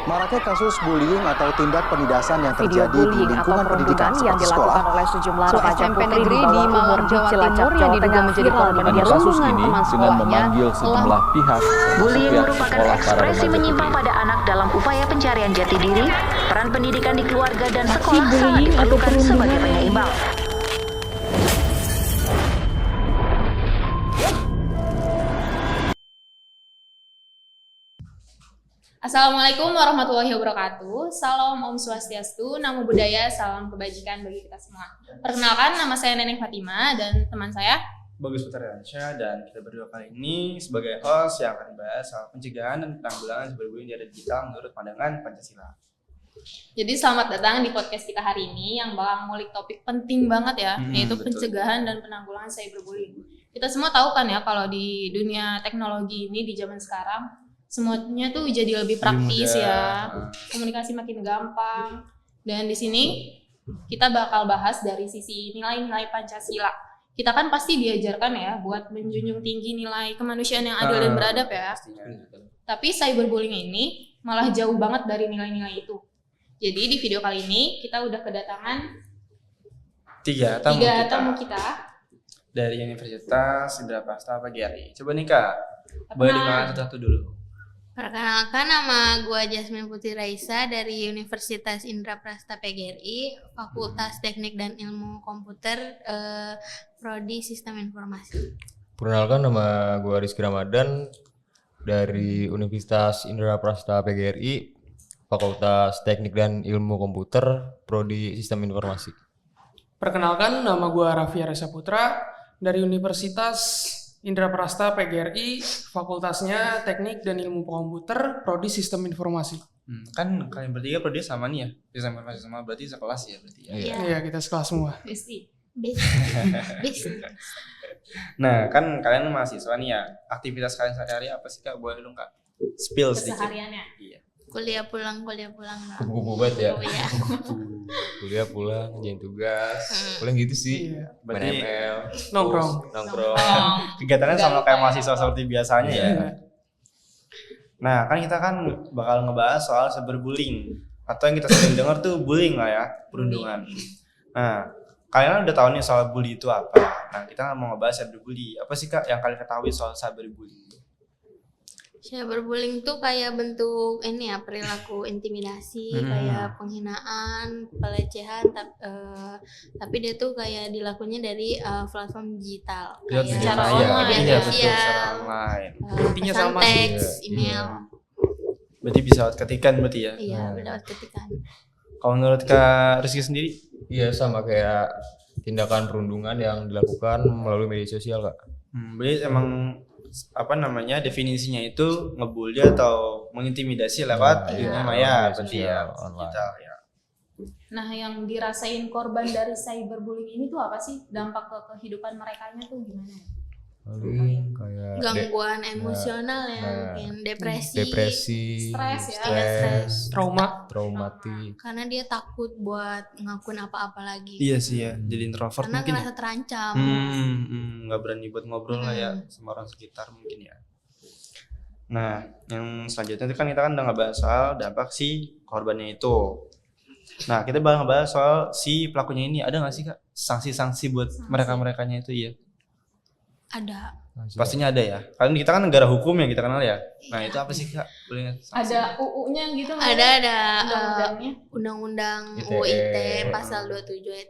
Maraknya kasus bullying atau tindak penindasan yang Video terjadi di bullying atau lingkungan pendidikan perundungan yang seperti dilakukan sekolah. oleh sejumlah Sebuah remaja SMP putri di negeri di bawah Malang, umur di Jawa Cilacap, Timur yang Jawa diduga Tengah menjadi viral di korban media kasus sosial. ini teman dengan sekolahnya memanggil sejumlah pihak Bullying pihak merupakan sekolah para ekspresi remaja menyimpang putri. pada anak dalam upaya pencarian jati diri. Peran pendidikan di keluarga dan Aksi sekolah sangat bullying atau diperlukan sebagai perundungan yang penyeimbang. Assalamualaikum warahmatullahi wabarakatuh. Salam Om Swastiastu, Namo Buddhaya, salam kebajikan bagi kita semua. Perkenalkan, nama saya Neneng Fatima dan teman saya Bagus Putra-Ransya, dan kita berdua kali ini sebagai host yang akan membahas soal pencegahan dan penanggulangan cyberbullying di era digital menurut pandangan Pancasila. Jadi selamat datang di podcast kita hari ini yang bakal ngulik topik penting banget ya, yaitu betul. pencegahan dan penanggulangan cyberbullying. Kita semua tahu kan ya kalau di dunia teknologi ini di zaman sekarang semuanya tuh jadi lebih praktis Lebih mudah. ya, komunikasi makin gampang. Dan di sini kita bakal bahas dari sisi nilai-nilai Pancasila. Kita kan pasti diajarkan ya buat menjunjung tinggi nilai kemanusiaan yang adil dan beradab ya. Pastinya. Tapi cyberbullying ini malah jauh banget dari nilai-nilai itu. Jadi di video kali ini kita udah kedatangan Tiga tiga tamu tamu kita kita. dari Universitas Indraprasta PGRI. Coba nih Kak, boleh dikenalkan satu-satu dulu. Perkenalkan, nama gue Jasmine Putri Raisa dari Universitas Indraprasta PGRI, Fakultas Teknik dan Ilmu Komputer, Prodi Sistem Informasi. Perkenalkan, nama gue Rizky Ramadan dari Universitas Indraprasta PGRI, Fakultas Teknik dan Ilmu Komputer, Prodi Sistem Informasi. Perkenalkan, nama gue Raffi Aresa Putra dari Universitas Indraprasta PGRI, Fakultasnya Teknik dan Ilmu Komputer, Prodi Sistem Informasi. Kan kalian bertiga prodi sama nih ya, sistem informasi sama, berarti sekelas ya berarti ya. Iya, Iya, kita sekelas semua. Besti. Bis. Nah, kan kalian mahasiswa nih ya, aktivitas kalian sehari-hari apa sih Kak? Boleh dong Kak? Spill sedikit. Kesehariannya. Iya. Kuliah pulang. Kupu-kupu banget ya. Oh, iya. Kuliah pulang, ngerjain tugas, paling gitu sih. Iya. Main Berarti ML, Nongkrong. nongkrong. kegiatannya sama kayak mahasiswa seperti biasanya ya. Iya. Nah, kan kita kan bakal ngebahas soal cyberbullying atau yang kita sering dengar tuh bullying lah ya, perundungan. Nah, kalian udah tahu nih soal bully itu apa. Nah, kita mau ngebahas cyberbullying. Apa sih Kak yang kalian ketahui soal cyberbullying? Cyberbullying tuh kayak bentuk ini ya, perilaku intimidasi, kayak penghinaan, pelecehan, tapi dia tuh kayak dilakunya dari platform digital, kayak secara media online. Iya, betul, sosial, secara online. Intinya pesan sama sih. teks, email, Berarti bisa lewat ketikan berarti ya. iya lewat ketikan. Kalau menurut Kak Rizky sendiri? Iya, sama kayak tindakan perundungan yang dilakukan melalui media sosial, Kak. Berarti emang apa namanya definisinya itu ngebully atau mengintimidasi lewat dunia maya media berarti ya, sosial, online. digital ya. Nah, yang dirasain korban dari cyberbullying ini tuh apa sih? Dampak ke kehidupan merekanya tuh gimana ya? Paling kayak Gangguan emosional ya, mungkin depresi, Stres ya. stres, Trauma. traumatik. karena dia takut buat ngakuin apa-apa lagi. Iya sih ya, jadi introvert Karena mungkin. ngerasa terancam. Nggak berani buat ngobrol lah ya sama orang sekitar mungkin ya. Nah, yang selanjutnya itu kan kita udah ngebahas soal dampak si korbannya itu. Nah, kita bakal ngebahas soal si pelakunya ini. Ada nggak sih Kak sanksi-sanksi buat mereka-merekanya itu ya? Ada. Pastinya ada ya. Karena kita kan negara hukum yang kita kenal ya. Nah, itu apa sih Kak? Boleh nggak sanksi? Ada UU-nya gitu nggak? Ada Undang-undangnya. Undang-Undang ITE. UIT pasal 27 ayat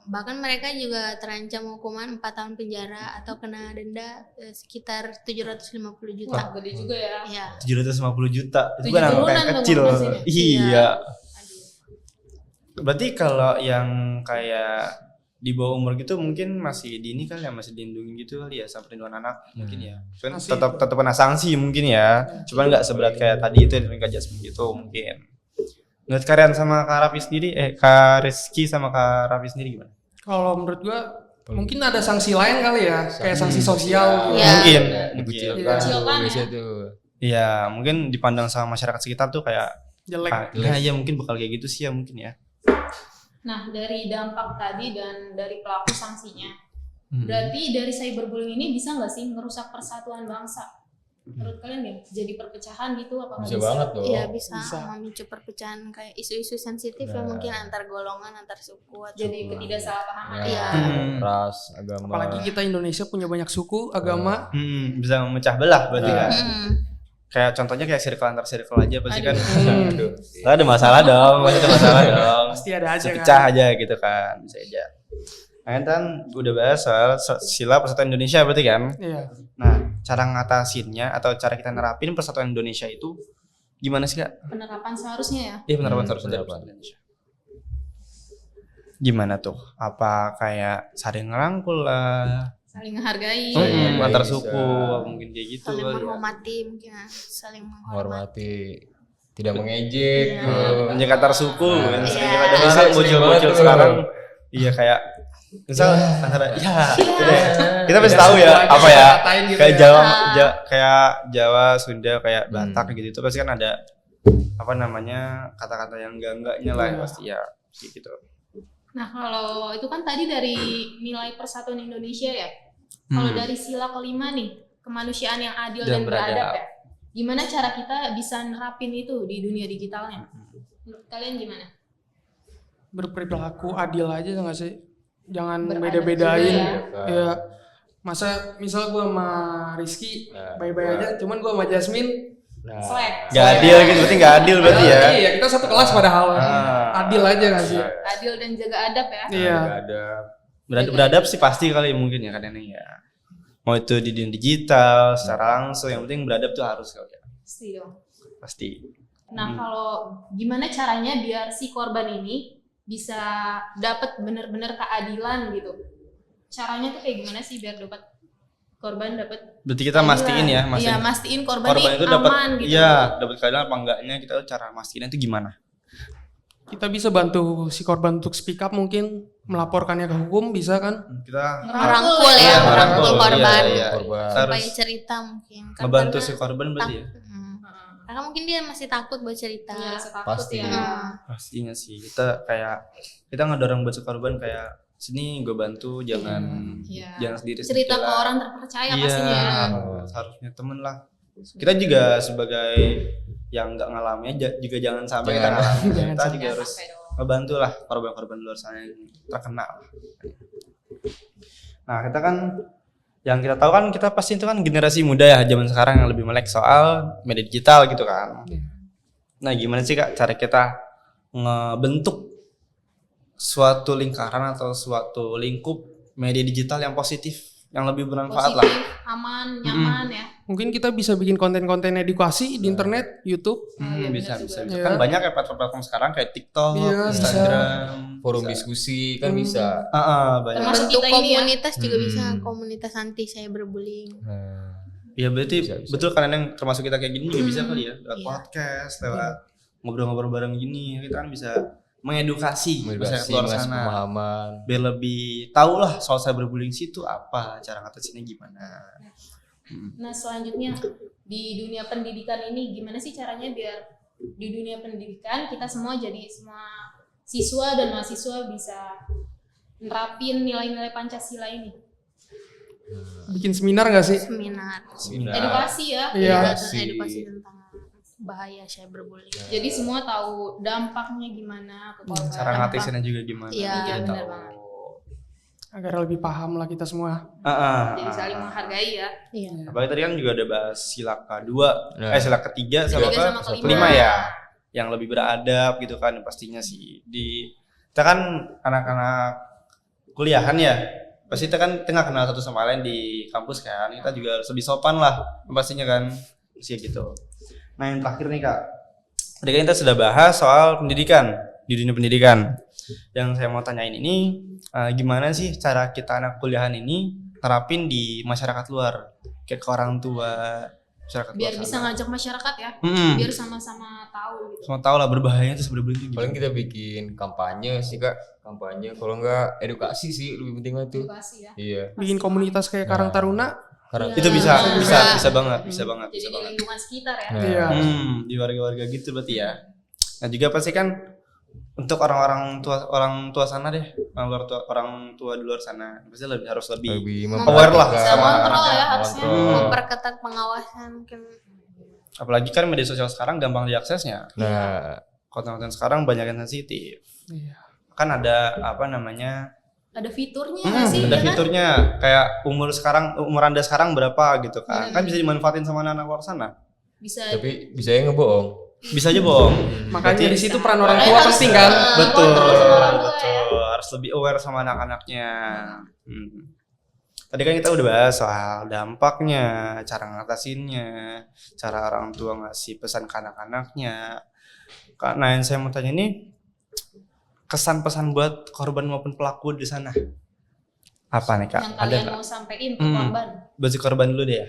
3. Bahkan mereka juga terancam hukuman 4 tahun penjara atau kena denda sekitar 750 juta. Wah, gede juga ya. Iya. 750 juta. Itu 7 kan angka turunan yang tuh kecil. masih. Iya. Aduh. Berarti kalau yang kayak di bawah umur gitu mungkin masih dini kali ya, masih dilindungi gitu kali ya sama perlindungan anak mungkin ya. Kan Masih. tetap kena sanksi mungkin ya. Cuman nggak seberat kayak tadi itu yang Jasmine gitu mungkin. Menurut kalian sama Kak Raffi sendiri, Kak Rizky sama Kak Raffi sendiri gimana? Kalau menurut gue mungkin ada sanksi lain kali ya, kayak sanksi sosial. Iya. Mungkin. Dikucilkan Iya. tuh Dikucilkan biasanya tuh. Iya, mungkin dipandang sama masyarakat sekitar tuh kayak Jelek. ya mungkin bakal kayak gitu sih ya mungkin ya. Nah, dari dampak tadi dan dari pelaku sanksinya, berarti dari cyberbullying ini bisa nggak sih merusak persatuan bangsa? Menurut kalian ya jadi perpecahan gitu apa nggak Bisa banget dong. Iya bisa, Bisa. memicu perpecahan kayak isu-isu sensitif ya Nah. mungkin antar golongan, antar suku atau jadi ketidaksalahpahaman. Nah, Iya. ras, agama. Apalagi kita Indonesia punya banyak suku, agama. Bisa memecah belah berarti Nah. kan. Kayak contohnya kayak circle antar circle aja pasti kan. Aduh. Ada masalah dong, pasti ada masalah dong. Pasti ada aja kan. Pecah aja gitu kan, bisa aja. Nah, kan udah bahas soal sila persatuan Indonesia berarti kan. Iya. Nah, cara ngatasinnya atau cara kita nerapin persatuan Indonesia itu gimana sih Kak? Penerapan seharusnya ya. Iya penerapan Hmm, seharusnya dari penerapan. persatuan Indonesia. Gimana tuh? Apa kayak saling ngerangkul lah, Saling menghargai. Hmm. antar Bisa. suku, mungkin kayak gitu saling kali ya. menghormati mungkin ya. Saling menghormati. Menghormati, tidak mengejek. Iya. Menjaga antar suku, kan Iya. sering ada Iya, misal sering muncul-muncul banget sekarang. tuh. Iya kayak misal antara gitu deh. Kita pasti tahu ya Lagi apa ya katain gitu kayak ya. Jawa kayak Jawa Sunda kayak Batak gitu itu pasti kan ada apa namanya kata-kata yang enggaknya lah Iya. pasti ya gitu. Nah kalau itu kan tadi dari nilai persatuan Indonesia ya. Kalau dari sila kelima nih kemanusiaan yang adil dan Dan beradab beradab. ya. Gimana cara kita bisa nerapin itu di dunia digitalnya? Menurut kalian gimana? Berperilaku adil aja nggak sih? Jangan Beradab beda-bedain. juga Ya. Masa misal gue sama Rizky Nah, bye-bye gua- aja, cuman gue sama Jasmine Nah, Slack. Gak adil gitu berarti gak adil berarti ya. Iya, kita satu kelas padahal. Ah. Adil aja nggak sih? Adil dan jaga adab ya. Iya. nggak ada. Beradab sih pasti kali mungkin ya kadang ya. Mau itu di dunia digital secara langsung yang penting beradab tuh harus kali ya. Pasti dong. Pasti. Nah kalau gimana caranya biar si korban ini bisa dapat benar-benar keadilan gitu? Caranya tuh kayak gimana sih biar dapat korban dapat Berarti kita mastiin ya, Iya, mastiin korban, korban ini itu dapat aman gitu. iya, dapat keadilan apa enggaknya kita cara mastiin itu gimana? Kita bisa bantu si korban untuk speak up mungkin, melaporkannya ke hukum bisa kan? Kita Merangkul ya, Iya, merangkul merangkul. korban. Iya, iya. Korban. Kita Supaya harus cerita mungkin. Kan ngebantu karena si korban berarti ya. Karena mungkin dia masih takut buat cerita. Punya rasa takut Pasti. ya. Pastinya sih kita kayak kita ngedorong buat si korban kayak sini gue bantu jangan Iya. jangan sendiri Cerita ke orang terpercaya pastinya. Iya, harusnya temen lah. Kita juga sebagai yang nggak ngalamin juga jangan sampai kita ngalamin. Jangan Kita sampai. juga harus ngebantu lah korban-korban luar sana yang terkena lah. Nah kita kan yang kita tahu kan kita pasti itu kan generasi muda ya zaman sekarang yang lebih melek soal media digital gitu kan. Nah gimana sih Kak cara kita ngebentuk suatu lingkaran atau suatu lingkup media digital yang positif yang lebih bermanfaat lah. Positif, aman, nyaman ya. Mungkin kita bisa bikin konten-konten edukasi di internet, YouTube. Iya, Bisa benar bisa juga. bisa. Iya. Kan banyak ya platform-platform sekarang kayak TikTok, Iya, bisa. Instagram, Forum bisa. diskusi kan bisa. Banyak. Termasuk Bentuk kita ini ya. komunitas juga bisa, Hmm. komunitas anti cyberbullying. Nah, Ya berarti Bisa. betul kan yang termasuk kita kayak gini juga bisa kali ya lewat Iya. podcast, lewat ngobrol-ngobrol bareng gini kita kan bisa mengedukasi masyarakat edukasi, luar ngasih sana pemahaman. biar lebih tahu lah soal cyberbullying itu apa, cara ngatasinnya gimana. Nah selanjutnya di dunia pendidikan ini gimana sih caranya biar di dunia pendidikan kita semua jadi semua siswa dan mahasiswa bisa nerapin nilai-nilai Pancasila ini? Bikin seminar nggak sih? Seminar. Edukasi ya. Iya. Edukasi tentang bahaya cyberbullying. Jadi semua tahu dampaknya gimana ke korban. Cara ngatasinnya juga gimana. Iya, Iya Kita benar tahu. banget. Agar lebih paham lah kita semua. Jadi saling menghargai ya. Iya. Apalagi tadi kan juga ada bahas sila kedua, Nah. sila ketiga sama Ketiga apa? sama Kelima ya, yang lebih beradab gitu kan pastinya sih. Kita kan anak-anak kuliahan ya, pasti kita kan tengah kenal satu sama lain di kampus kan, kita juga harus lebih sopan lah pastinya kan, sih gitu. Nah yang terakhir nih Kak, tadi kan kita sudah bahas soal pendidikan di dunia pendidikan. Yang saya mau tanyain ini gimana sih cara kita anak kuliahan ini terapin di masyarakat luar, kayak ke orang tua, masyarakat Biar luar bisa sana. ngajak masyarakat ya. Mm-mm. Biar sama-sama tahu gitu. Semua tahu lah berbahayanya itu sebenarnya itu Paling gimana. kita bikin kampanye sih Kak, kampanye. Kalau enggak edukasi sih lebih penting banget tuh. Edukasi ya. Iya. Bikin komunitas kayak Karang Taruna. Karena Iya. Itu bisa Bisa. banget, bisa banget, Jadi bisa di banget. lingkungan sekitar ya. Nah, Iya. Di warga-warga gitu berarti ya. Nah juga pasti kan untuk orang tua sana deh, orang tua di luar sana pasti harus lebih aware lah Bisa sama kontrol anak-anaknya. ya harusnya, memperketat pengawasan mungkin. Apalagi kan media sosial sekarang gampang diaksesnya. Nah, Konten-konten sekarang banyak yang sensitif. Iya. Kan ada apa namanya? Ada fiturnya nggak sih? Ada ya kan? fiturnya kayak umur Anda sekarang berapa gitu kan. Kan bisa dimanfaatin sama anak-anak luar sana. Bisa. tapi bisa yang ngebohong. Bisa aja bohong. Makanya di situ peran orang Makanya tua harus, penting kan. Betul, kontrol sama orang tua ya. betul. Harus lebih aware sama anak-anaknya. Tadi kan kita udah bahas soal dampaknya, cara ngatasinnya, cara orang tua ngasih pesan ke anak-anaknya. Nah, yang saya mau tanya ini kesan-pesan buat korban maupun pelaku di sana. Apa nih Kak? Yang Ada kalian nggak? mau sampein ke korban. Buat si korban dulu deh ya.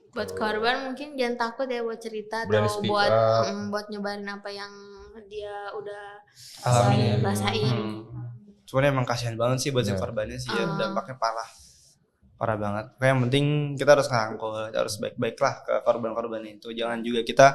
Buat korban mungkin jangan takut ya buat cerita Berani atau speak buat up. buat nyebarin apa yang dia udah Alami. rasain. Cuman emang kasihan banget sih buat si korbannya sih ya, dampaknya parah banget. Kayak yang penting kita harus ngangkut, harus baik-baik lah ke korban-korban itu. Jangan juga kita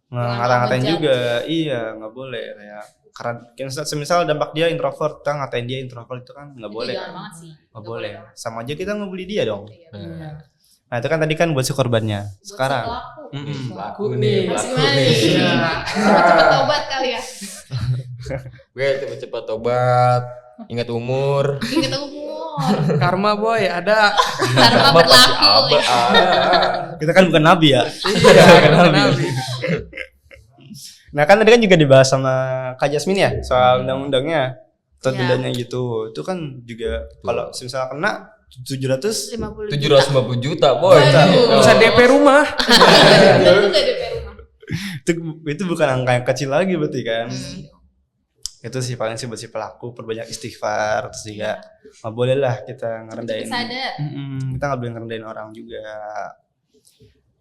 ngata-ngatain ngejudge. juga, iya nggak boleh kayak karena semisal dampak dia introvert, kita ngatain dia introvert itu kan nggak Itu boleh jangan kan, banget sih. nggak boleh. Sama aja kita ngebully dia dong. Iya. Nah itu kan tadi kan buat si korbannya. Sekarang, Pelaku nih. Iya. Cepet-cepet tobat kali ya. Gue cepet-cepet tobat, ingat umur. Ingat umur. Karma boy ada. Karma berlaku. kita kan bukan nabi ya. Iya, nabi. Nah kan tadi kan juga dibahas sama Kak Jasmine ya soal undang-undangnya atau Iya. dendanya gitu. Itu kan juga kalau misalnya kena 700 50 750 juta, boy. Bisa DP rumah. Ada juga DP rumah. itu bukan angka yang kecil lagi berarti kan. Itu sih paling sih buat si pelaku perbanyak istighfar terus juga nggak boleh lah kita ngerendahin. Sadar. Kita nggak boleh ngerendahin orang juga.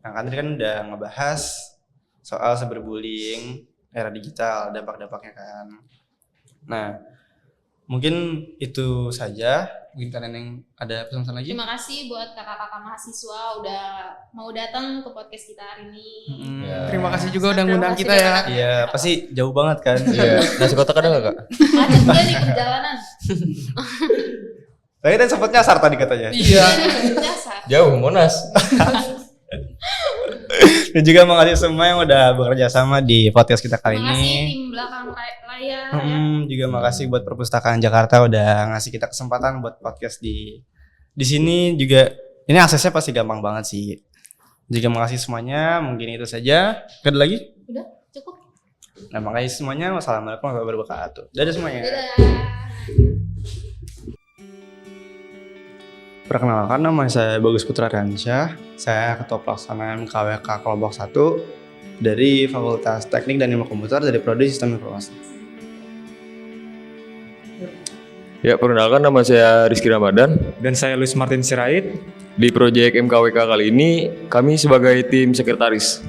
Nah kan tadi kan udah ngebahas soal cyberbullying era digital dampak-dampaknya kan. Nah mungkin itu saja. Mungkin kalian yang ada pesan-pesan lagi? Terima kasih buat kakak-kakak mahasiswa udah mau datang ke podcast kita hari ini. Ya. Terima kasih juga udah Terima ngundang kasih kita ya. banyak. Iya pasti jauh banget kan. Iya. Nasi kotak ada nggak, Kak? Macet juga di perjalanan. Tadi kan sempat nyasar tadi katanya. Iya. Jasa. Jauh, Monas. Dan juga makasih semua yang udah bekerja sama di podcast kita kali Terima kasih ini. tim belakang layar. Juga makasih buat Perpustakaan Jakarta udah ngasih kita kesempatan buat podcast di sini juga. Ini aksesnya pasti gampang banget sih. Juga makasih semuanya. Mungkin itu saja. Ada lagi? Udah cukup. Nah, makasih semuanya. Wassalamualaikum warahmatullahi wabarakatuh. Dadah semuanya. Dadah. Perkenalkan, nama saya Bagus Putra Riansyah. Saya Ketua Pelaksana MKWK Kelompok 1 dari Fakultas Teknik dan Ilmu Komputer dari Prodi Sistem Informasi. Ya, perkenalkan nama saya Rizky Ramadan. Dan saya Luis Martin Sirait. Di proyek MKWK kali ini, kami sebagai tim sekretaris.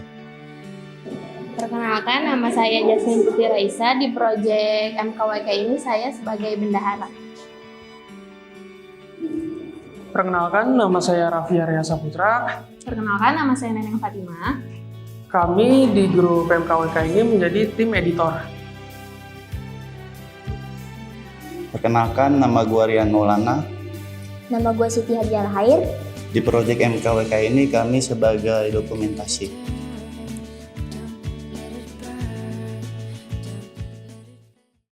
Perkenalkan nama saya Jasmine Putri Raisa. Di proyek MKWK ini saya sebagai bendahara. Perkenalkan nama saya Raffi Arya Saputra. Perkenalkan nama saya Neneng Fatimah. Kami di grup MKWK ini menjadi tim editor. Perkenalkan, nama gua Rian Maulana. Nama gue Siti Hadiah Lahir. Di proyek MKWK ini kami sebagai dokumentasi.